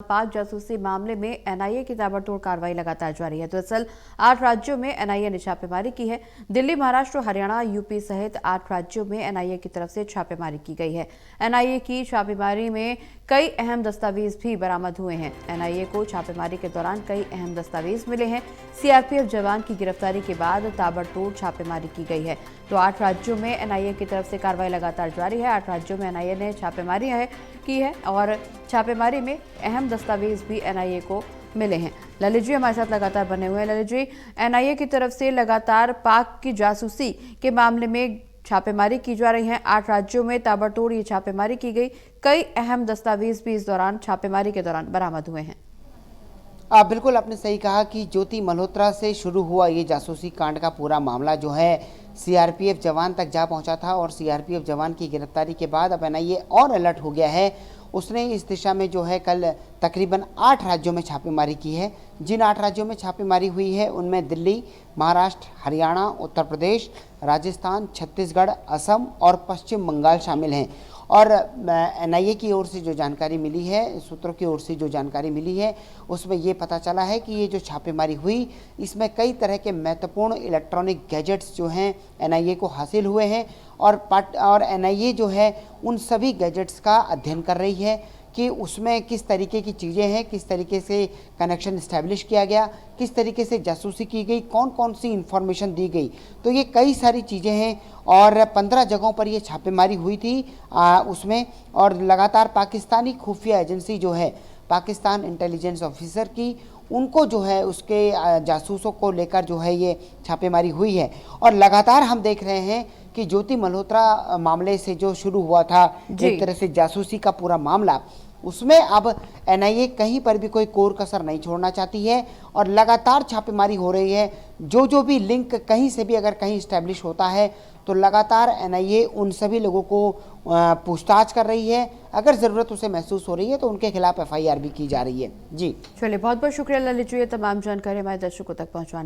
पाक जासूसी मामले में एनआईए की ताबड़तोड़ कार्रवाई लगातार जारी है। दरअसल 8 राज्यों में एनआईए ने छापेमारी की है। दिल्ली, महाराष्ट्र, हरियाणा, यूपी सहित 8 राज्यों में एनआईए की तरफ से छापेमारी की गई है। एनआईए की छापेमारी में कई अहम दस्तावेज भी बरामद हुए हैं। एनआईए को छापेमारी के दौरान कई अहम दस्तावेज मिले हैं। सीआरपीएफ जवान की गिरफ्तारी के बाद ताबड़तोड़ छापेमारी की गई है। तो 8 राज्यों में एनआईए की तरफ से कार्रवाई लगातार जारी है। 8 राज्यों में एनआईए ने छापेमारी की है और छापेमारी में अहम दस्तावेज भी एनआईए को मिले हैं। ललित जी हमारे साथ लगातार बने हुए हैं। ललित जी, एनआईए की तरफ से लगातार पाक की जासूसी के मामले में छापेमारी की जा रही है। 8 राज्यों में ताबड़तोड़ ये छापेमारी की गई। कई अहम दस्तावेज भी इस दौरान छापेमारी के दौरान बरामद हुए हैं। बिल्कुल आपने सही कहा कि ज्योति मल्होत्रा से शुरू हुआ ये जासूसी कांड का पूरा मामला जो है सीआरपीएफ जवान तक जा पहुंचा था और सीआरपीएफ जवान की गिरफ्तारी के बाद अब एनआईए और अलर्ट हो गया है। उसने इस दिशा में जो है कल तकरीबन 8 राज्यों में छापेमारी की है। जिन 8 राज्यों में छापेमारी हुई है उनमें दिल्ली, महाराष्ट्र, हरियाणा, उत्तर प्रदेश, राजस्थान, छत्तीसगढ़, असम और पश्चिम बंगाल शामिल हैं। और एनआईए की ओर से जो जानकारी मिली है, सूत्रों की ओर से जो जानकारी मिली है, उसमें ये पता चला है कि ये जो छापेमारी हुई इसमें कई तरह के महत्वपूर्ण इलेक्ट्रॉनिक गैजेट्स जो हैं एनआईए को हासिल हुए हैं और एनआईए जो है उन सभी गैजेट्स का अध्ययन कर रही है कि उसमें किस तरीके की चीज़ें हैं, किस तरीके से कनेक्शन इस्टेब्लिश किया गया, किस तरीके से जासूसी की गई, कौन कौन सी इन्फॉर्मेशन दी गई। तो ये कई सारी चीज़ें हैं और 15 जगहों पर ये छापेमारी हुई थी उसमें। और लगातार पाकिस्तानी खुफिया एजेंसी जो है, पाकिस्तान इंटेलिजेंस ऑफिसर की, उनको जो है उसके जासूसों को लेकर जो है ये छापेमारी हुई है। और लगातार हम देख रहे हैं कि ज्योति मल्होत्रा मामले से जो शुरू हुआ था एक तरह से जासूसी का पूरा मामला, उसमें अब एनआईए कहीं पर भी कोई कोर कसर नहीं छोड़ना चाहती है और लगातार छापेमारी हो रही है। जो भी लिंक कहीं से भी अगर कहीं इस्टेब्लिश होता है तो लगातार एनआईए उन सभी लोगों को पूछताछ कर रही है। अगर ज़रूरत उसे महसूस हो रही है तो उनके खिलाफ एफआईआर भी की जा रही है। जी चलिए, बहुत बहुत शुक्रिया ललित जी, ये तमाम जानकारी हमारे दर्शकों तक पहुंचाने